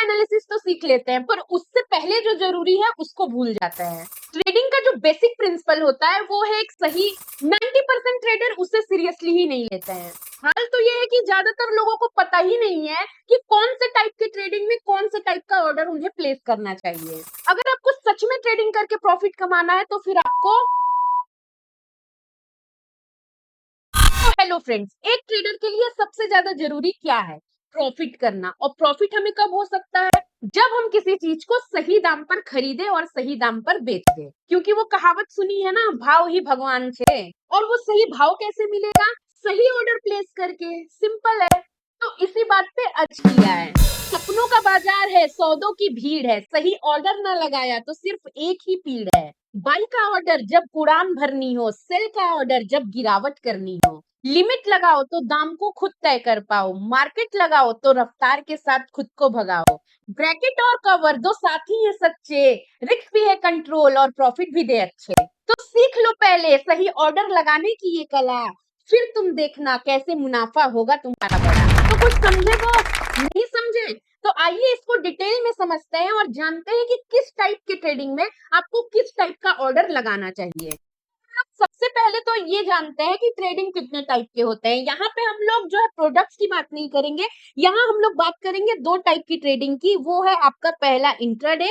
Analysis तो सीख लेते हैं, पर उससे पहले जो जरूरी है उसको भूल जाते हैं। ट्रेडिंग का जो बेसिक प्रिंसिपल होता है वो है एक सही 90% ट्रेडर उसे सीरियसली ही नहीं लेते हैं। हाल तो ये है कि ज्यादातर लोगों को पता ही नहीं है कि कौन से टाइप के ट्रेडिंग में कौन से टाइप का ऑर्डर उन्हें प्लेस करना चाहिए। अगर आपको सच में ट्रेडिंग करके प्रॉफिट कमाना है तो फिर आपको हेलो फ्रेंड्स, एक ट्रेडर के लिए सबसे ज्यादा जरूरी क्या है? प्रॉफिट करना। और प्रॉफिट हमें कब हो सकता है? जब हम किसी चीज को सही दाम पर खरीदे और सही दाम पर बेच दे। क्योंकि वो कहावत सुनी है ना, भाव ही भगवान छे। और वो सही भाव कैसे मिलेगा? सही ऑर्डर प्लेस करके। सिंपल है। तो इसी बात पे आज किया है। सपनों का बाजार है, सौदों की भीड़ है, सही ऑर्डर ना लगाया तो सिर्फ एक ही पीड़ है। बाई का ऑर्डर जब उड़ान भरनी हो, सेल का ऑर्डर जब गिरावट करनी हो। लिमिट लगाओ तो दाम को खुद तय कर पाओ, मार्केट लगाओ तो रफ्तार के साथ खुद को भगाओ। ब्रैकेट और कवर दो साथी हैं सच्चे, रिस्क भी है कंट्रोल और प्रॉफिट भी दे अच्छे। तो सीख लो पहले सही ऑर्डर लगाने की ये कला, फिर तुम देखना कैसे मुनाफा होगा तुम्हारा बड़ा। तो कुछ समझे बॉस? नहीं समझे? तो आइए इसको डिटेल में समझते हैं और जानते हैं कि किस टाइप के ट्रेडिंग में आपको किस टाइप का ऑर्डर लगाना चाहिए। सबसे पहले तो ये जानते हैं कि ट्रेडिंग कितने टाइप के होते हैं। यहाँ पे हम लोग जो है प्रोडक्ट्स की बात नहीं करेंगे, यहाँ हम लोग बात करेंगे दो टाइप की ट्रेडिंग की। वो है आपका पहला इंट्राडे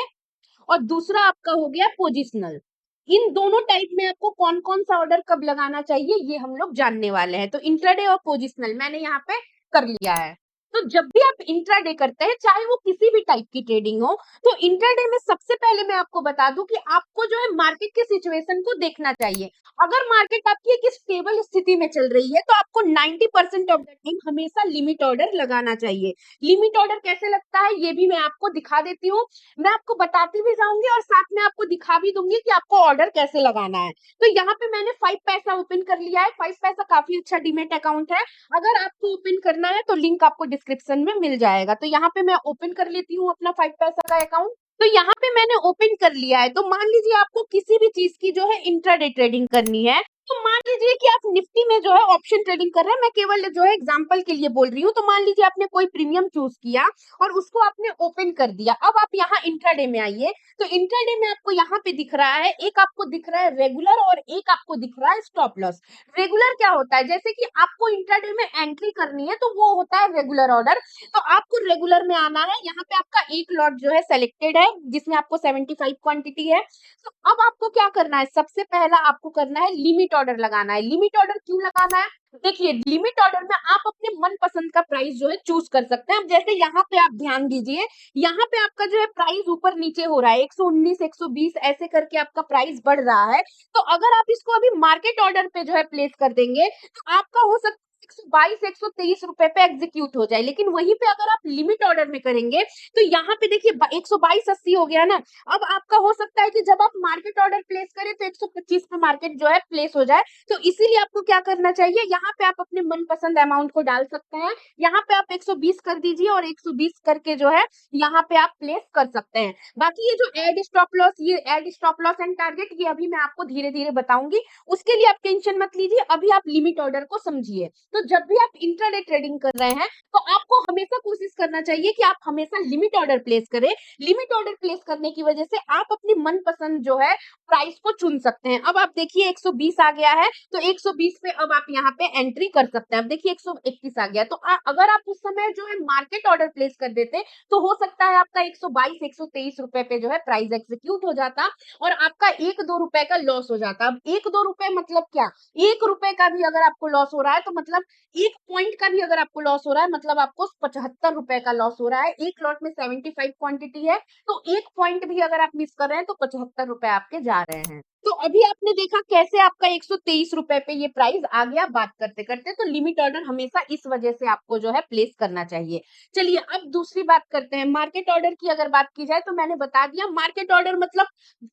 और दूसरा आपका हो गया पोजिशनल। इन दोनों टाइप में आपको कौन कौन सा ऑर्डर कब लगाना चाहिए ये हम लोग जानने वाले हैं। तो इंट्राडे और पोजिशनल मैंने यहाँ पे कर लिया है। तो जब भी आप इंट्राडे करते हैं, चाहे वो किसी भी टाइप की ट्रेडिंग हो, तो इंट्राडे में सबसे पहले मैं आपको बता दूं कि आपको जो है मार्केट के सिचुएशन को देखना चाहिए। अगर मार्केट आपकी एक स्टेबल स्थिति में चल रही है तो आपको 90% ऑफ द टाइम हमेशा लिमिट ऑर्डर लगाना चाहिए। लिमिट ऑर्डर कैसे लगता है ये भी मैं आपको दिखा देती हूँ। मैं आपको बताती भी जाऊंगी और साथ में आपको दिखा भी दूंगी कि आपको ऑर्डर कैसे लगाना है। तो यहाँ पे मैंने 5 पैसा ओपन कर लिया है। 5 पैसा काफी अच्छा डीमेट अकाउंट है। अगर आपको ओपन करना है तो लिंक आपको डिस्क्रिप्शन में मिल जाएगा। तो यहाँ पे मैं ओपन कर लेती हूँ अपना 5 पैसा का अकाउंट। तो यहाँ पे मैंने ओपन कर लिया है। तो मान लीजिए आपको किसी भी चीज की जो है इंट्राडे ट्रेडिंग करनी है। तो मान लीजिए कि आप निफ्टी में जो है ऑप्शन ट्रेडिंग कर रहे हैं। मैं केवल जो है एग्जांपल के लिए बोल रही हूँ। तो मान लीजिए आपने कोई प्रीमियम चूज किया और उसको आपने ओपन कर दिया। अब आप यहाँ इंट्राडे में आइए। तो इंट्राडे में आपको यहाँ पे दिख रहा है, एक आपको दिख रहा है रेगुलर और एक आपको दिख रहा है स्टॉप लॉस। रेगुलर क्या होता है? जैसे कि आपको इंट्राडे में एंट्री करनी है तो वो होता है रेगुलर ऑर्डर। तो आपको रेगुलर में आना है। यहाँ पे आपका एक लॉट जो है सेलेक्टेड है जिसमें आपको 75 क्वांटिटी है। तो अब आपको क्या करना है? सबसे पहला आपको करना है लिमिट ऑर्डर लगाना है। लिमिट ऑर्डर क्यों लगाना है? देखिए, लिमिट ऑर्डर में आप अपने मनपसंद का प्राइस जो है चूज कर सकते हैं। अब जैसे यहाँ पे आप ध्यान दीजिए, यहाँ पे आपका जो है प्राइस ऊपर नीचे हो रहा है, 119 120 ऐसे करके आपका प्राइस बढ़ रहा है। तो अगर आप इसको अभी मार्केट ऑर्डर पे जो है प्लेस कर देंगे तो आपका हो सकता है 122 123 रुपए पे एग्जीक्यूट हो जाए। लेकिन वहीं पे अगर आप लिमिट ऑर्डर में करेंगे तो यहाँ पे देखिए 122.80 हो गया ना। अब आपका हो सकता है कि जब आप मार्केट ऑर्डर प्लेस करें तो 125 पे मार्केट जो है प्लेस हो जाए। तो इसीलिए आपको क्या करना चाहिए? यहाँ पे आप अपने मनपसंद अमाउंट को डाल सकते हैं। यहाँ पे आप 120 कर दीजिए और 120 करके जो है यहाँ पे आप प्लेस कर सकते हैं। बाकी ये जो एड स्टॉप लॉस, ये add stop loss and target, ये अभी मैं आपको धीरे धीरे बताऊंगी। उसके लिए आप टेंशन मत लीजिए, अभी आप लिमिट ऑर्डर को समझिए। तो जब भी आप इंट्राडे ट्रेडिंग कर रहे हैं तो आपको हमेशा कोशिश करना चाहिए कि आप हमेशा लिमिट ऑर्डर प्लेस करें। लिमिट ऑर्डर प्लेस करने की वजह से आप अपनी मनपसंद जो है प्राइस को चुन सकते हैं। अब आप देखिए 120 आ गया है तो 120 पे अब आप यहाँ पे एंट्री कर सकते हैं। अब देखिए 131 आ गया। तो अगर आप उस समय जो है मार्केट ऑर्डर प्लेस कर देते तो हो सकता है आपका 122 123 रुपए पे जो है प्राइस एग्जीक्यूट हो जाता और आपका 1-2 रुपए का लॉस हो जाता। अब 1-2 रुपए मतलब क्या? 1 रुपए का भी अगर आपको लॉस हो रहा है तो मतलब 1 पॉइंट का भी अगर आपको लॉस हो रहा है मतलब आपको 75 रुपए का लॉस हो रहा है। एक लॉट में 75 क्वांटिटी है तो 1 पॉइंट भी अगर आप मिस कर रहे हैं तो 75 रुपए आपके जा रहे हैं। तो अभी आपने देखा कैसे आपका 123 रुपए पे ये प्राइस आ गया बात करते करते। तो लिमिट ऑर्डर हमेशा इस वजह से आपको जो है प्लेस करना चाहिए। चलिए अब दूसरी बात करते हैं। मार्केट ऑर्डर की अगर बात की जाए तो मैंने बता दिया मार्केट ऑर्डर मतलब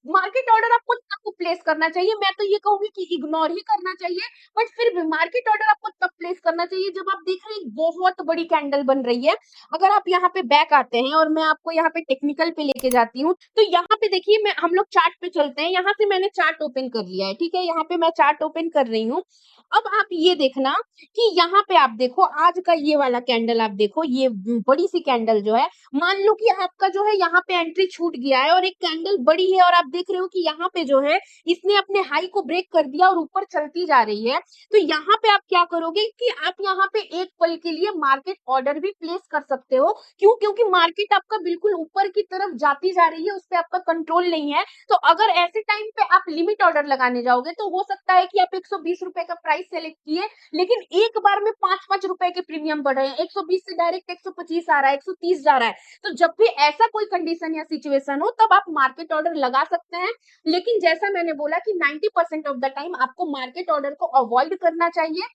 मार्केट ऑर्डर आपको प्लेस करना चाहिए। मैं तो ये कहूंगी कि इग्नोर ही करना चाहिए, बट फिर भी मार्केट ऑर्डर आपको तब प्लेस करना चाहिए जब आप देख रहे हैं बहुत बड़ी कैंडल बन रही है। अगर आप यहाँ पे बैक आते हैं और मैं आपको यहाँ पे टेक्निकल पे लेके जाती हूँ तो यहाँ पे देखिए, मैं हम लोग चार्ट पे चलते हैं। यहाँ से मैंने चार्ट ओपन कर लिया है, ठीक है, यहाँ पे मैं चार्ट ओपन कर रही हूँ। अब आप ये देखना कि यहाँ पे आप देखो आज का ये वाला कैंडल आप देखो, ये बड़ी सी कैंडल जो है, मान लो कि आपका जो है यहाँ पे एंट्री छूट गया है और एक कैंडल बड़ी है और आप देख रहे हो कि यहाँ पे जो है इसने अपने हाई को ब्रेक कर दिया और ऊपर चलती जा रही है। तो यहाँ पे आप क्या करोगे कि आप यहाँ पे एक पल के लिए मार्केट ऑर्डर भी प्लेस कर सकते हो। क्यों? क्योंकि मार्केट आपका बिल्कुल ऊपर की तरफ जाती जा रही है, उस पे आपका कंट्रोल नहीं है। तो अगर ऐसे टाइम पे आप लिमिट ऑर्डर लगाने जाओगे तो हो सकता है कि आप 120 रुपए का प्राइस सेलेक्ट किए, लेकिन एक बार में 5-5 रुपए के प्रीमियम बढ़ रहे हैं, 120 से डायरेक्ट 125 आ रहा है, 130 जा रहा है। तो जब भी ऐसा कोई कंडीशन या सिचुएशन हो तब आप मार्केट ऑर्डर लगा सकते हैं। लेकिन जैसा मैंने बोला कि 90% ऑफ द टाइम आपको मार्केट ऑर्डर को अवॉइड करना चाहिए।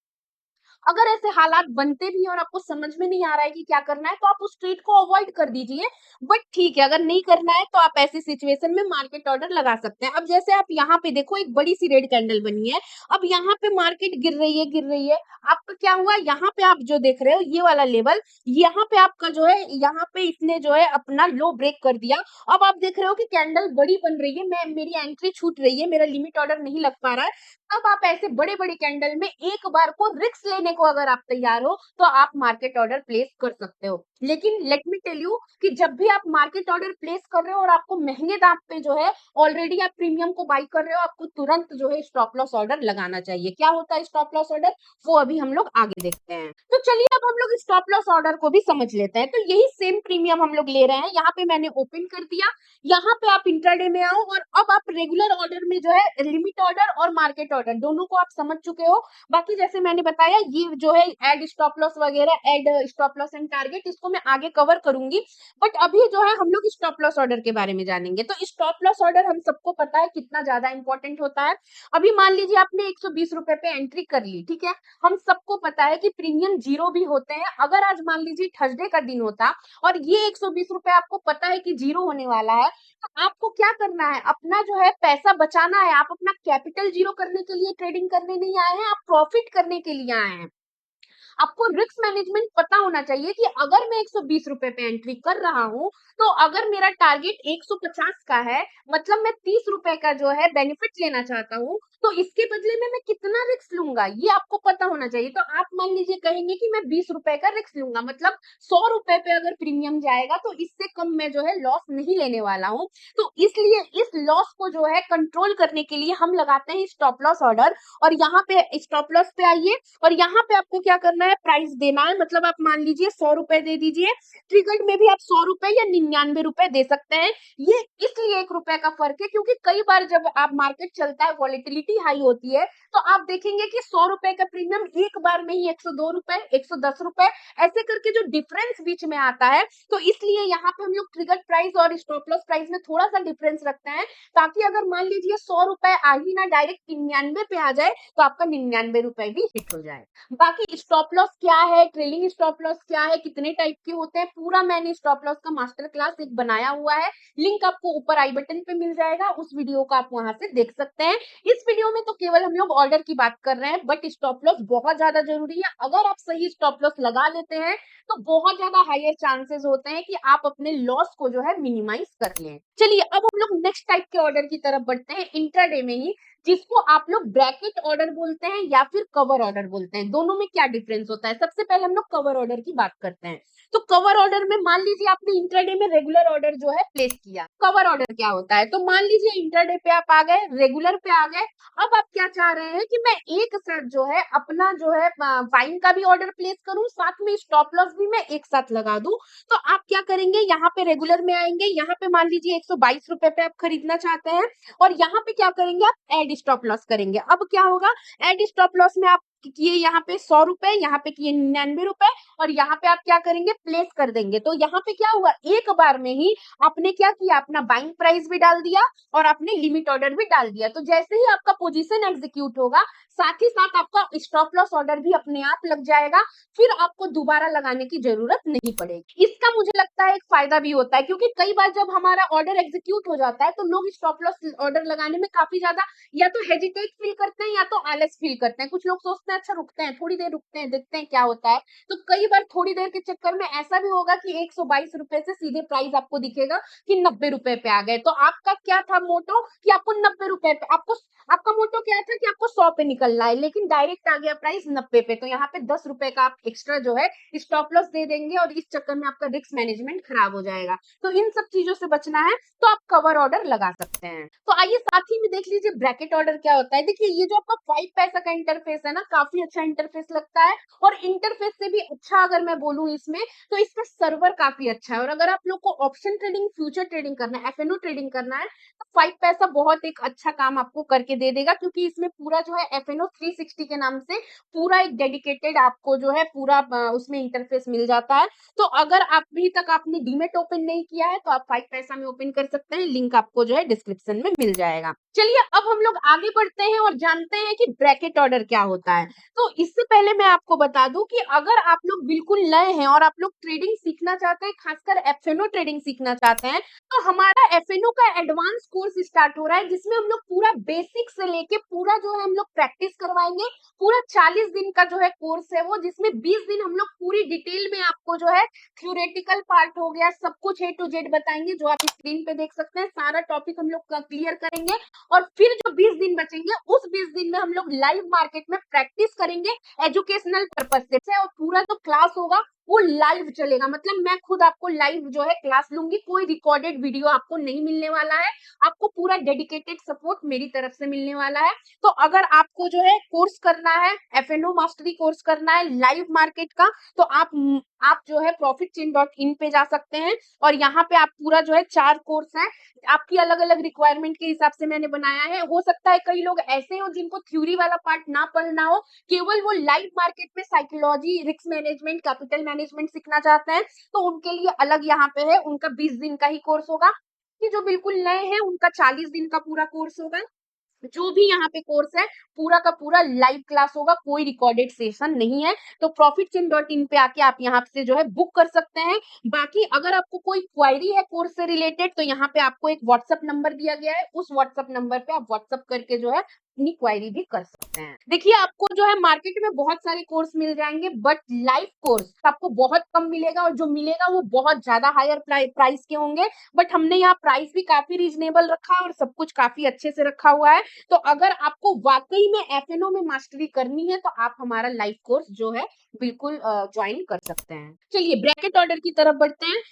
अगर ऐसे हालात बनते भी हैं और आपको समझ में नहीं आ रहा है कि क्या करना है, तो आप उस ट्रेड को अवॉइड कर दीजिए। बट ठीक है, अगर नहीं करना है तो आप ऐसी सिचुएशन में मार्केट ऑर्डर लगा सकते हैं। अब जैसे आप यहाँ पे देखो एक बड़ी सी रेड कैंडल बनी है, अब यहाँ पे मार्केट गिर रही है, आपका क्या हुआ, यहाँ पे आप जो देख रहे हो ये वाला लेवल, यहाँ पे आपका जो है, यहाँ पे इसने जो है अपना लो ब्रेक कर दिया। अब आप देख रहे हो कि कैंडल बड़ी बन रही है, मैं मेरी एंट्री छूट रही है, मेरा लिमिट ऑर्डर नहीं लग पा रहा है। तब आप ऐसे बड़े-बड़े कैंडल में एक बार को रिस्क लेने को अगर आप तैयार हो, तो आप मार्केट ऑर्डर प्लेस कर सकते हो। लेकिन लेट मी टेल यू कि जब भी आप मार्केट ऑर्डर प्लेस कर रहे हो और आपको महँगे दाम पे जो है ऑलरेडी आप प्रीमियम को बाय कर रहे हो, आपको तुरंत जो है स्टॉप लॉस ऑर्डर लगाना चाहिए। क्या होता है स्टॉप लॉस ऑर्डर? वो अभी हम लोग आगे देखते हैं। तो चलिए अब हम लोग स्टॉप लॉस ऑर्डर को भी समझ लेते हैं। तो यही सेम प्रीमियम हम लोग ले रहे हैं। यहाँ पे मैंने ओपन कर दिया, यहाँ पे आप इंट्राडे में आओ और अब आप रेगुलर ऑर्डर में जो है लिमिट ऑर्डर और मार्केट ऑर्डर दोनों को आप समझ चुके हो। बाकी जैसे मैंने बताया ये जो है एड स्टॉप लॉस वगैरह, add stop loss and target, इसको मैं आगे कवर करूंगी। बट अभी जो है हम लोग स्टॉप लॉस ऑर्डर के बारे में जानेंगे। तो स्टॉप लॉस ऑर्डर हम सबको पता है कितना ज्यादा इंपॉर्टेंट होता है। अभी मान लीजिए आपने 120 रुपए पे एंट्री कर ली, ठीक है, हम सबको पता है कि प्रीमियम जीरो भी होते हैं। अगर आज मान लीजिए थर्सडे का दिन होता और ये 120 रुपए आपको पता है कि जीरो होने वाला है, तो आपको क्या करना है, अपना जो है पैसा बचाना है। आप अपना कैपिटल जीरो करने के लिए ट्रेडिंग करने नहीं आए हैं, आप प्रॉफिट करने के लिए आए हैं। आपको रिस्क मैनेजमेंट पता होना चाहिए कि अगर मैं 120 रुपए पे एंट्री कर रहा हूं, तो अगर मेरा टारगेट 150 का है, मतलब मैं 30 रुपए का जो है बेनिफिट लेना चाहता हूं, तो इसके बदले में मैं कितना रिस्क लूंगा ये आपको पता होना चाहिए। तो आप मान लीजिए कहेंगे कि मैं 20 रुपए का रिस्क लूंगा, मतलब 100 रुपए पे अगर प्रीमियम जाएगा तो इससे कम मैं जो है लॉस नहीं लेने वाला हूँ। तो इसलिए इस लॉस को जो है कंट्रोल करने के लिए हम लगाते हैं स्टॉप लॉस ऑर्डर। और यहाँ पे स्टॉप लॉस पे आइए और यहाँ पे आपको क्या करना है, प्राइस देना है। मतलब आप मान लीजिए 100 रुपए दे दीजिए, ट्रिगर्ड में भी आप 100 रुपए या 99 रुपए दे सकते हैं। ये इसलिए 1 रुपए का फर्क है क्योंकि कई बार जब आप मार्केट चलता है, वॉलेटिलिटी हाई होती है, तो आप देखेंगे कि 100 रुपए का प्रीमियम एक बार में ही 102 रुपए, 110 रुपए ऐसे करके जो डिफरेंस बीच में आता है, तो इसलिए यहाँ पे हम लोग ट्रिगर्ड प्राइस और स्टॉप लॉस प्राइस में थोड़ा सा डिफरेंस रखते हैं, ताकि अगर मान लीजिए 100 रुपए आ ही ना, डायरेक्ट 99 पे आ जाए, तो आपका 99 रुपए भी हिट हो जाए। बाकी स्टॉप लॉस क्या है, ट्रेलिंग स्टॉप लॉस क्या है, कितने टाइप के होते हैं, पूरा मैंने स्टॉप लॉस का मास्टर क्लास एक बनाया हुआ है। लिंक आपको ऊपर आई बटन पे मिल जाएगा, उस वीडियो को आप वहां से देख सकते हैं। इस वीडियो में तो केवल हम लोग ऑर्डर की बात कर रहे हैं, बट स्टॉप लॉस बहुत ज्यादा जरूरी है। अगर आप सही स्टॉप लॉस लगा लेते हैं तो बहुत ज्यादा हायर चांसेस होते हैं कि आप अपने लॉस को जो है मिनिमाइज कर लें। चलिए अब हम लोग नेक्स्ट टाइप के ऑर्डर की तरफ बढ़ते हैं, इंट्राडे में ही, जिसको आप लोग ब्रैकेट ऑर्डर बोलते हैं या फिर कवर ऑर्डर बोलते हैं। दोनों में क्या डिफरेंस होता है, सबसे पहले हम लोग कवर ऑर्डर की बात करते हैं। तो कवर ऑर्डर में मान लीजिए आपने इंट्राडे में रेगुलर ऑर्डर जो है प्लेस किया। कवर ऑर्डर क्या होता है, तो मान लीजिए इंट्राडे पे आप आ गए, रेगुलर पे आ गए। अब आप क्या चाह रहे हैं कि मैं एक साथ जो है अपना जो है बाइंग का भी ऑर्डर प्लेस करूं, साथ में स्टॉप लॉस भी मैं एक साथ लगा दूं। तो आप क्या करेंगे, यहाँ पे रेगुलर में आएंगे, यहाँ पे मान लीजिए 122 रुपए पे आप खरीदना चाहते हैं, और यहाँ पे क्या करेंगे, आप एड स्टॉप लॉस करेंगे। अब क्या होगा, एड स्टॉप लॉस में आप किए यहाँ पे 100 रुपए, यहाँ पे किए 99 रुपए, और यहाँ पे आप क्या करेंगे, प्लेस कर देंगे। तो यहाँ पे क्या हुआ, एक बार में ही आपने क्या किया, अपना बाइंग प्राइस भी डाल दिया और आपने लिमिट ऑर्डर भी डाल दिया। तो जैसे ही आपका पोजीशन एग्जीक्यूट होगा, साथ ही साथ आपका स्टॉप लॉस ऑर्डर भी अपने आप लग जाएगा, फिर आपको दोबारा लगाने की जरूरत नहीं पड़ेगी। इसका मुझे लगता है एक फायदा भी होता है, क्योंकि कई बार जब हमारा ऑर्डर एग्जीक्यूट हो जाता है तो लोग स्टॉप लॉस ऑर्डर लगाने में काफी ज्यादा या तो हेजिटेट फील करते हैं या तो आलस फील करते हैं। कुछ लोग सोचते हैं अच्छा रुकते हैं, थोड़ी देर रुकते हैं, देखते हैं क्या होता है। तो कई बार थोड़ी देर के चक्कर में ऐसा भी होगा कि 122 रुपए से सीधे प्राइस आपको दिखेगा कि 90 रुपए पे आ गए। तो आपका क्या था मोटो कि आपको 90 रुपए पे, आपका मोटो क्या था कि आपको 100 पे निकलना है, लेकिन डायरेक्ट आ गया प्राइस 90 पे। तो यहाँ पे 10 रुपए का आप एक्स्ट्रा जो है स्टॉप लॉस दे देंगे और इस चक्कर में आपका रिस्क मैनेजमेंट खराब हो जाएगा। तो इन सब चीजों से बचना है तो आप कवर ऑर्डर लगा सकते हैं। तो आइए साथ ही में देख लीजिए ब्रैकेट ऑर्डर क्या होता है। देखिए ये जो आपका 5 पैसा का इंटरफेस है ना, काफी अच्छा इंटरफेस लगता है। और इंटरफेस से भी अच्छा अगर मैं बोलूं इसमें, तो इसका सर्वर काफी अच्छा है। और अगर आप लोग को ऑप्शन ट्रेडिंग, फ्यूचर ट्रेडिंग करना है, एफएनओ ट्रेडिंग करना है, तो 5 पैसा बहुत एक अच्छा काम आपको करके दे देगा, क्योंकि इसमें पूरा जो है एफएनओ 360 के नाम से पूरा एक डेडिकेटेड आपको जो है पूरा उसमें इंटरफेस मिल जाता है। तो अगर अभी तक आपने डीमेट ओपन नहीं किया है तो आप 5 पैसा में ओपन कर सकते हैं, लिंक आपको जो है डिस्क्रिप्शन में मिल जाएगा। चलिए अब हम लोग आगे बढ़ते हैं और जानते हैं कि ब्रैकेट ऑर्डर क्या होता है। तो इससे पहले मैं आपको बता दूं कि अगर आप लोग बिल्कुल नए हैं और आप लोग ट्रेडिंग सीखना चाहते हैं, खासकर एफएनओ ट्रेडिंग सीखना चाहते हैं, तो हमारा एफएनओ का एडवांस कोर्स स्टार्ट हो रहा है, जिसमें हम लोग पूरा बेसिक से लेके पूरा जो है हम लोग प्रैक्टिस करवाएंगे। पूरा 40 दिन का जो है कोर्स है वो, जिसमें 20 दिन हम लोग पूरी डिटेल में आपको जो है थ्योरेटिकल पार्ट हो गया, सब कुछ ए टू जेड बताएंगे, जो आप स्क्रीन पे देख सकते हैं। सारा टॉपिक हम लोग क्लियर करेंगे। और फिर जो 20 दिन बचेंगे, उस 20 दिन में हम लोग लाइव मार्केट में प्रैक्टिस करेंगे एजुकेशनल पर्पज से। और पूरा जो क्लास होगा वो लाइव चलेगा, मतलब मैं खुद आपको लाइव जो है क्लास लूंगी, कोई रिकॉर्डेड वीडियो आपको नहीं मिलने वाला है। आपको पूरा डेडिकेटेड सपोर्ट मेरी तरफ से मिलने वाला है। तो अगर आपको जो है कोर्स करना है, एफएनओ मास्टरी कोर्स करना है लाइव मार्केट का, तो आप जो है profitchain.in पे जा सकते हैं। और यहाँ पे आप पूरा जो है 4 कोर्स है, आपकी अलग अलग रिक्वायरमेंट के हिसाब से मैंने बनाया है। हो सकता है कई लोग ऐसे हो जिनको थ्योरी वाला पार्ट ना पढ़ना हो, केवल वो लाइव मार्केट में psychology, risk management, capital management सीखना चाहते हैं, तो उनके लिए अलग यहाँ पे है, उनका 20 दिन का ही कोर्स होगा। कि जो बिल्कुल नए हैं उनका 40 दिन का पूरा कोर्स होगा। जो भी यहाँ पे कोर्स है पूरा का पूरा लाइव क्लास होगा, कोई रिकॉर्डेड सेशन नहीं है। तो profitchain.in पे आके आप यहाँ से जो है बुक कर सकते हैं। बाकी अगर आपको कोई क्वायरी है कोर्स से रिलेटेड, तो यहाँ पे आपको एक व्हाट्सएप नंबर दिया गया है, उस व्हाट्सएप नंबर पे आप व्हाट्सएप करके जो है अपनी क्वायरी भी कर सकते हैं। देखिए आपको जो है मार्केट में बहुत सारे कोर्स मिल जाएंगे, बट लाइव कोर्स आपको बहुत कम मिलेगा, और जो मिलेगा वो बहुत ज्यादा हायर प्राइस के होंगे। बट हमने यहाँ प्राइस भी काफी रीजनेबल रखा है और सब कुछ काफी अच्छे से रखा हुआ है। तो अगर आपको वाकई में एफएनओ में मास्टरी करनी है, तो आप हमारा लाइव कोर्स जो है बिल्कुल ज्वाइन कर सकते हैं। चलिए ब्रैकेट ऑर्डर की तरफ बढ़ते हैं।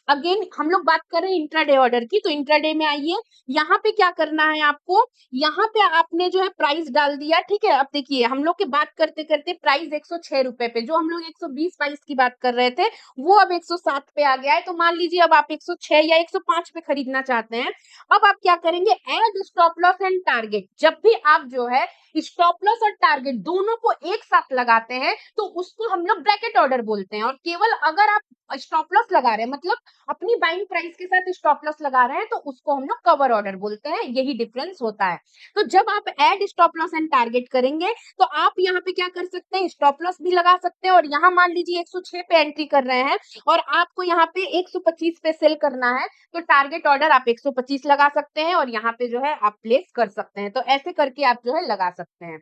अगेन हम लोग बात कर रहे हैं इंट्राडे ऑर्डर की। तो इंट्राडे में आइए, यहाँ पे क्या करना है आपको, यहाँ पे आपने जो है प्राइस डाल दिया, ठीक है। अब देखिए हम लोग की बात करते करते प्राइस 106 रुपए पे, जो हम लोग 120 प्राइस की बात कर रहे थे, वो अब 107 पे आ गया है। तो मान लीजिए अब आप 106 या 105 पे खरीदना चाहते हैं। अब आप क्या करेंगे, add stop loss and target. जब भी आप जो है स्टॉप लॉस और टारगेट दोनों को एक साथ लगाते हैं, तो उसको हम लोग ब्रैकेट ऑर्डर बोलते हैं। और केवल अगर आप स्टॉप लॉस लगा रहे हैं, मतलब अपनी बाइंग प्राइस के साथ स्टॉप लॉस लगा रहे हैं, तो उसको हम लोग कवर ऑर्डर बोलते हैं। यही डिफरेंस होता है। तो जब आप add stop loss and target करेंगे, तो आप यहाँ पे क्या कर सकते हैं, स्टॉप लॉस भी लगा सकते हैं। और यहाँ मान लीजिए 106 पे एंट्री कर रहे हैं और आपको यहाँ पे 125 पे सेल करना है, तो टारगेट ऑर्डर आप 125 लगा सकते हैं और यहाँ पे जो है आप प्लेस कर सकते हैं। तो ऐसे करके आप जो है लगा सकते हैं।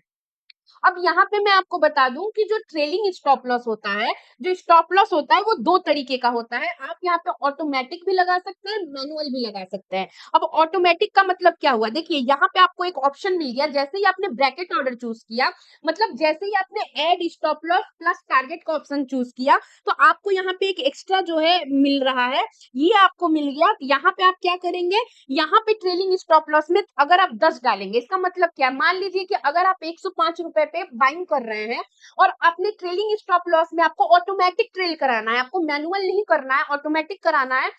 अब यहाँ पे मैं आपको बता दूं कि जो ट्रेलिंग स्टॉप लॉस होता है, जो स्टॉप लॉस होता है वो 2 तरीके का होता है। आप यहाँ पे ऑटोमेटिक भी लगा सकते हैं, मैनुअल भी लगा सकते हैं। अब ऑटोमेटिक का मतलब क्या हुआ, देखिए यहाँ पे आपको एक ऑप्शन मिल गया, जैसे ही आपने ब्रैकेट ऑर्डर चूज किया, मतलब जैसे ही आपने add stop loss plus target का ऑप्शन चूज किया, तो आपको यहाँ पे एक एक्स्ट्रा जो है मिल रहा है, ये आपको मिल गया। यहाँ पे आप क्या करेंगे, यहाँ पे ट्रेलिंग स्टॉप लॉस में अगर आप 10 डालेंगे, इसका मतलब क्या, मान लीजिए कि अगर आप 105 रुपए पे बाइंग कर रहे हैं और आपने ट्रेलिंग स्टॉप लॉस में आपको ऑटोमेटिक ट्रेल कराना है, आपको मैनुअल नहीं करना है, ऑटोमेटिक कराना है,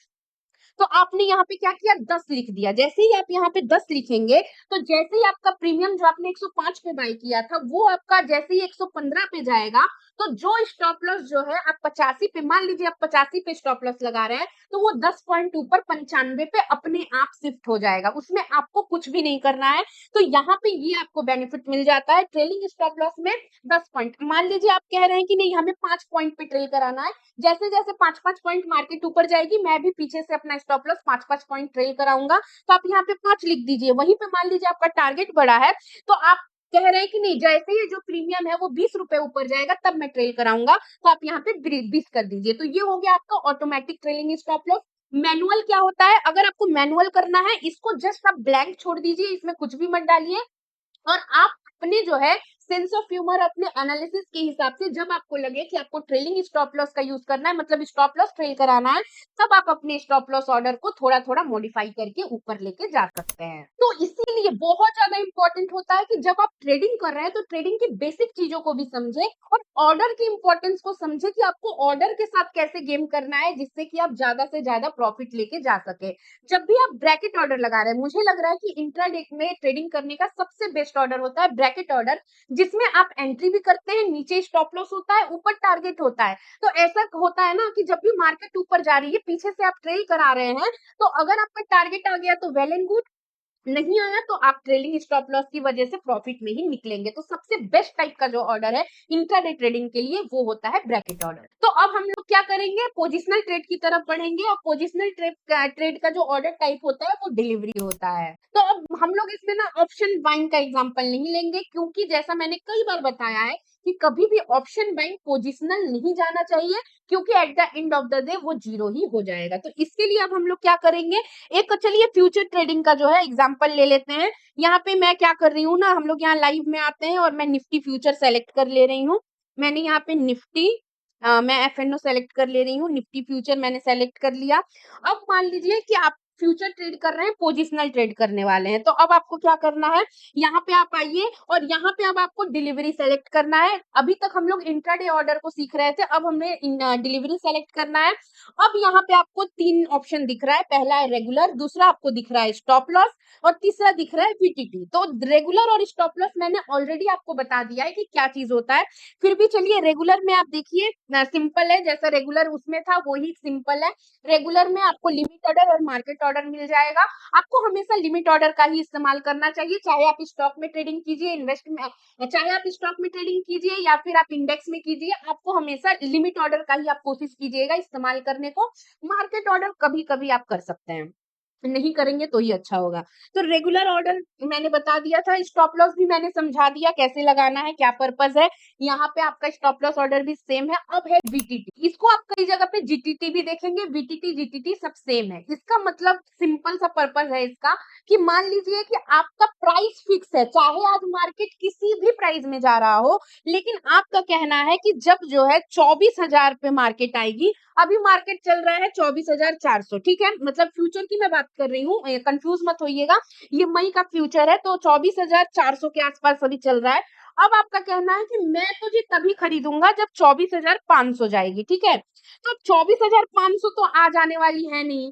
तो आपने यहाँ पे क्या किया, 10 लिख दिया। जैसे ही आप यहाँ पे 10 लिखेंगे, तो जैसे ही आपका प्रीमियम जो आपने 105 पे बाय किया था, वो आपका जैसे ही 115 पे जाएगा, तो जो स्टॉप लॉस जो है आप 85 पे, मान लीजिए आप 85 पे स्टॉप लॉस लगा रहे हैं, तो वो 10 पॉइंट ऊपर 95 पे अपने आप शिफ्ट हो जाएगा, उसमें आपको कुछ भी नहीं करना है। तो यहाँ पे ये आपको बेनिफिट मिल जाता है। ट्रेलिंग स्टॉप लॉस में 10 पॉइंट, मान लीजिए आप कह रहे हैं कि नहीं हमें 5 पॉइंट पे ट्रेल कराना है, जैसे जैसे 5-5 पॉइंट मार्केट ऊपर जाएगी, मैं भी पीछे से अपना स्टॉप लॉस 5-5 पॉइंट ट्रेल कराऊंगा। तो आप यहाँ पे 5 लिख दीजिए। वहीं पे मान लीजिए आपका टारगेट बड़ा है, तो आप कह रहे हैं कि नहीं, जैसे ही जो प्रीमियम है वो 20 रुपए ऊपर जाएगा तब मैं ट्रेल कराऊंगा, तो आप यहाँ पे 20 कर दीजिए। तो ये हो गया आपका automatic trailing stop loss. Manual क्या होता है? अगर आपको मैनुअल करना है, इसको जस्ट आप ब्लैंक छोड़ दीजिए, इसमें कुछ भी मत डालिए, और आप अपने जो है सेंस ऑफ ह्यूमर, अपने एनालिसिस के हिसाब से जब आपको लगे कि आपको ट्रेलिंग स्टॉप लॉस का यूज करना है, मतलब स्टॉप लॉस ट्रेल कराना है, तब आप अपने स्टॉप लॉस ऑर्डर को थोड़ा थोड़ा मॉडिफाई करके ऊपर लेके जा सकते हैं। तो इसीलिए बहुत ज्यादा इंपॉर्टेंट होता है कि जब आप ट्रेडिंग कर रहे हैं तो ट्रेडिंग की बेसिक चीजों को भी समझे और ऑर्डर की इंपॉर्टेंस को समझे कि आपको ऑर्डर के साथ कैसे गेम करना है, जिससे कि आप ज्यादा से ज्यादा प्रॉफिट लेके जा सके। जब भी आप ब्रैकेट ऑर्डर लगा रहे हैं, मुझे लग रहा है कि इंट्राडे में ट्रेडिंग करने का सबसे बेस्ट ऑर्डर होता है ब्रैकेट ऑर्डर, जिसमें आप एंट्री भी करते हैं, नीचे स्टॉप लॉस होता है, ऊपर टारगेट होता है। तो ऐसा होता है ना कि जब भी मार्केट ऊपर जा रही है, पीछे से आप ट्रेल करा रहे हैं, तो अगर आपका टारगेट आ गया तो वेल एंड गुड, नहीं आया तो आप ट्रेलिंग स्टॉप लॉस की वजह से प्रॉफिट में ही निकलेंगे। तो सबसे बेस्ट टाइप का जो ऑर्डर है इंट्राडे ट्रेडिंग के लिए, वो होता है ब्रैकेट ऑर्डर। तो अब हम लोग क्या करेंगे, पोजिशनल ट्रेड की तरफ बढ़ेंगे, और पोजिशनल ट्रेड का जो ऑर्डर टाइप होता है वो डिलीवरी होता है। तो अब हम लोग इसमें ना ऑप्शन बाइंग का एग्जांपल नहीं लेंगे, क्योंकि जैसा मैंने कई बार बताया है कि कभी भी ऑप्शन बाइंग पोजिशनल नहीं जाना चाहिए, क्योंकि at the end of the day वो जीरो ही हो जाएगा। तो इसके लिए अब हम लोग क्या करेंगे, एक चलिए फ्यूचर ट्रेडिंग का जो है एग्जांपल ले लेते हैं। यहाँ पे मैं क्या कर रही हूँ ना, हम लोग यहाँ लाइव में आते हैं और मैं निफ्टी फ्यूचर सेलेक्ट कर ले रही हूँ। मैंने यहाँ पे निफ्टी मैं एफएनओ सेलेक्ट कर ले रही हूँ, निफ्टी फ्यूचर मैंने सेलेक्ट कर लिया। अब मान लीजिए कि आप फ्यूचर ट्रेड कर रहे हैं, पोजिशनल ट्रेड करने वाले हैं, तो अब आपको क्या करना है, यहाँ पे आप आइए और यहाँ पे अब आपको डिलीवरी सेलेक्ट करना है। अभी तक हम लोग इंट्राडे ऑर्डर को सीख रहे थे, अब हमें डिलीवरी सेलेक्ट करना है। अब यहाँ पे आपको 3 ऑप्शन दिख रहा है, पहला है रेगुलर, दूसरा आपको दिख रहा है स्टॉप लॉस, और तीसरा दिख रहा है वीटीटी। तो रेगुलर और स्टॉप लॉस मैंने ऑलरेडी आपको बता दिया है कि क्या चीज होता है। फिर भी चलिए रेगुलर में आप देखिए, सिंपल है, जैसा रेगुलर उसमें था वही सिंपल है। रेगुलर में आपको लिमिट ऑर्डर और मार्केट ऑर्डर मिल जाएगा। आपको हमेशा लिमिट ऑर्डर का ही इस्तेमाल करना चाहिए, चाहे आप स्टॉक में ट्रेडिंग कीजिए, इन्वेस्ट में, चाहे आप स्टॉक में ट्रेडिंग कीजिए या फिर आप इंडेक्स में कीजिए, आपको हमेशा लिमिट ऑर्डर का ही आप कोशिश कीजिएगा इस्तेमाल करने को। मार्केट ऑर्डर कभी कभी आप कर सकते हैं, नहीं करेंगे तो ही अच्छा होगा। तो रेगुलर ऑर्डर मैंने बता दिया था, स्टॉप लॉस भी मैंने समझा दिया कैसे लगाना है, क्या पर्पस है। यहाँ पे आपका स्टॉप लॉस ऑर्डर भी सेम है। अब है वीटीटी, इसको आप कई जगह पे जीटीटी भी देखेंगे, वीटीटी जीटीटी सब सेम है। इसका मतलब सिंपल सा पर्पस है इसका कि मान लीजिए कि आपका प्राइस फिक्स है, चाहे आज मार्केट किसी भी प्राइस में जा रहा हो, लेकिन आपका कहना है कि जब जो है 24,000 पे मार्केट आएगी, अभी मार्केट चल रहा है 24,400, ठीक है, मतलब फ्यूचर की मैं बात कर रही हूँ, कंफ्यूज मत होइएगा, ये मई का फ्यूचर है, तो 24,400 के आसपास अभी चल रहा है। अब आपका कहना है कि मैं तो जी तभी खरीदूंगा जब 24,500 जाएगी, ठीक है। तो 24,500 तो आज आने वाली है नहीं,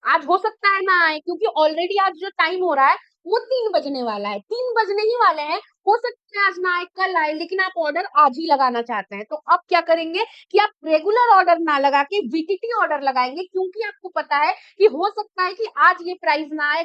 आज हो सकता है ना आए, क्योंकि ऑलरेडी आज जो टाइम हो रहा है वो 3 बजने वाला है, 3 बजने ही वाले हैं। हो सकता है आज ना आए, कल आए, लेकिन आप ऑर्डर आज ही लगाना चाहते हैं, तो अब क्या करेंगे कि आप रेगुलर ऑर्डर ना लगा के वीटीटी ऑर्डर लगाएंगे, क्योंकि आपको पता है कि हो सकता है कि आज ये प्राइस ना आए,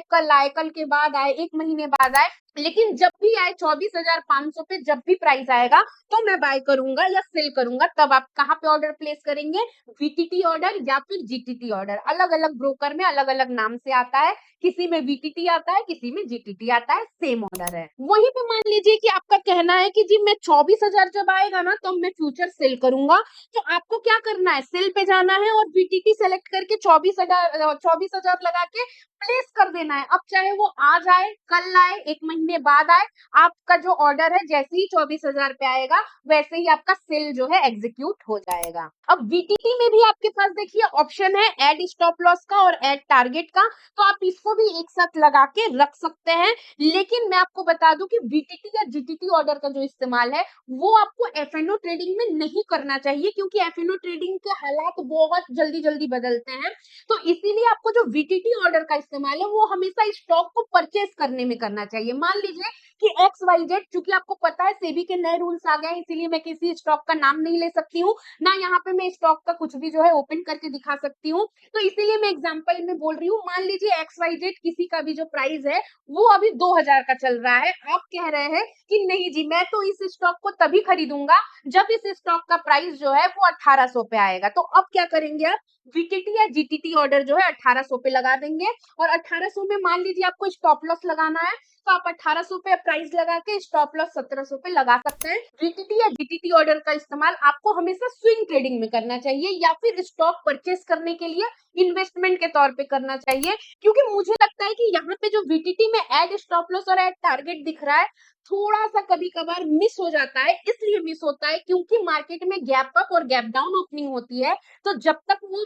कल के बाद आए, 1 महीने बाद आए, लेकिन जब भी आए 24,500 पे जब भी प्राइस आएगा तो मैं बाय करूंगा या सेल करूंगा। तब आप कहाँ पे ऑर्डर प्लेस करेंगे, वीटीटी ऑर्डर या फिर जीटीटी ऑर्डर। अलग अलग ब्रोकर में अलग अलग नाम से आता है, किसी में वीटीटी आता है, किसी में जीटीटी आता है, सेम ऑर्डर है। वहीं पे मान लीजिए कि आपका कहना है कि जी मैं 24,000 जब आएगा ना तो मैं फ्यूचर सेल करूंगा, तो आपको क्या करना है, सेल पे जाना है और वीटीटी सेलेक्ट करके 24,000 लगा के प्लेस कर देना है। अब चाहे वो आज आए, कल आए, 1 महीने बाद आए, आपका जो ऑर्डर है जैसे ही 24,000 पे आएगा वैसे ही आपका सेल जो है एग्जीक्यूट हो जाएगा। अब वीटीटी में भी आपके पास देखिए ऑप्शन है ऐड स्टॉप लॉस का और ऐड टारगेट का, तो आप इसको भी एक साथ लगा के रख सकते हैं। लेकिन मैं आपको बता दूं कि वीटीटी या जीटीटी ऑर्डर का जो इस्तेमाल है वो आपको एफएनओ ट्रेडिंग में नहीं करना चाहिए, क्योंकि एफएनओ ट्रेडिंग के हालात बहुत जल्दी जल्दी बदलते हैं। तो इसीलिए आपको जो वीटीटी ऑर्डर का इस्तेमाल है वो हमेशा स्टॉक को परचेस करने में करना चाहिए। मान लीजिए कि एक्स वाई जेड, चूंकि आपको पता है सेबी के नए रूल्स आ गए हैं, इसीलिए मैं किसी स्टॉक का नाम नहीं ले सकती हूँ, ना यहाँ पे मैं स्टॉक का कुछ भी जो है ओपन करके दिखा सकती हूँ। तो इसीलिए मैं एग्जांपल में बोल रही हूँ, मान लीजिए एक्स वाई जेड किसी का भी जो प्राइस है वो अभी 2,000 का चल रहा है, आप कह रहे हैं कि नहीं जी मैं तो इस स्टॉक को तभी खरीदूंगा जब इस स्टॉक का प्राइस जो है वो 1,800 पे आएगा। तो अब क्या करेंगे आप, वीटीटी या जीटीटी ऑर्डर जो है 1800 पे लगा देंगे और 1800 में मान लीजिए आपको स्टॉप लॉस लगाना है तो आप 1800 पे प्राइस लगा के स्टॉप लॉस 1700 पे लगा सकते हैं। वीटीटी या जीटीटी ऑर्डर का इस्तेमाल आपको हमेशा स्विंग ट्रेडिंग में करना चाहिए या फिर स्टॉक परचेस करने के लिए इन्वेस्टमेंट के तौर पे करना चाहिए, क्योंकि मुझे लगता है कि यहाँ पे जो वीटीटी में एड स्टॉप लॉस और एड टारगेट दिख रहा है थोड़ा सा कभी कभार मिस हो जाता है। इसलिए मिस होता है क्योंकि मार्केट में गैप अप और गैप डाउन ओपनिंग होती है, तो जब तक वो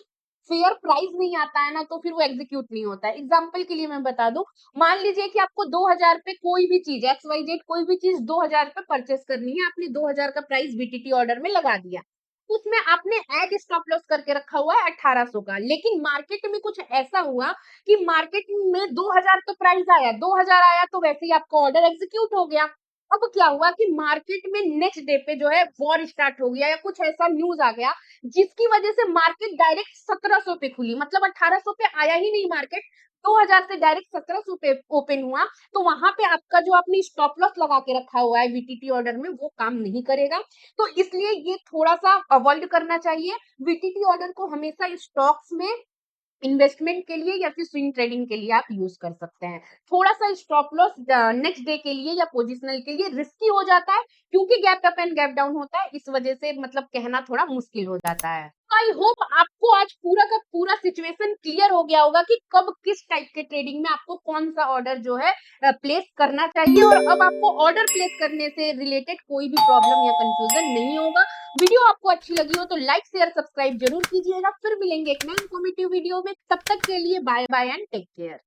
फेयर प्राइस नहीं आता है ना तो फिर वो एग्जीक्यूट नहीं होता है। एग्जांपल के लिए मैं बता दूं, मान लीजिए कि आपको 2000 पे कोई भी चीज एक्स वाई जेड कोई भी चीज 2000 पे परचेस करनी है, आपने 2000 का प्राइस वीटीटी ऑर्डर में लगा दिया, उसमें आपने एड स्टॉप लॉस करके रखा हुआ है 1800 का, लेकिन मार्केट में कुछ ऐसा हुआ कि मार्केट में 2000 तो प्राइस आया, 2000 आया तो वैसे ही आपका ऑर्डर एग्जीक्यूट हो गया। अब क्या हुआ कि मार्केट में नेक्स्ट डे पे जो है वॉर स्टार्ट हो गया या कुछ ऐसा न्यूज आ गया जिसकी वजह से मार्केट डायरेक्ट 1700 पे खुली, मतलब 1800 पे आया ही नहीं मार्केट, 2000 से डायरेक्ट 1700 पे ओपन हुआ। तो वहां पे आपका जो आपने स्टॉप लॉस लगा के रखा हुआ है वीटीटी ऑर्डर में वो काम नहीं करेगा। तो इसलिए ये थोड़ा सा अवॉइड करना चाहिए। वीटीटी ऑर्डर को हमेशा स्टॉक्स में इन्वेस्टमेंट के लिए या फिर स्विंग ट्रेडिंग के लिए आप यूज कर सकते हैं। थोड़ा सा स्टॉप लॉस नेक्स्ट डे के लिए या पोजिशनल के लिए रिस्की हो जाता है क्योंकि gap up and gap down होता है, इस वजह से मतलब कहना थोड़ा मुश्किल हो जाता है। आई होप आपको आज पूरा का पूरा सिचुएशन क्लियर हो गया होगा कि कब किस टाइप के ट्रेडिंग में आपको कौन सा ऑर्डर जो है प्लेस करना चाहिए, और अब आपको ऑर्डर प्लेस करने से रिलेटेड कोई भी प्रॉब्लम या कंफ्यूजन नहीं होगा। वीडियो आपको अच्छी लगी हो तो लाइक शेयर सब्सक्राइब जरूर कीजिएगा। फिर मिलेंगे एक नए इन्फॉर्मेटिव वीडियो में, तब तक के लिए bye bye and take care.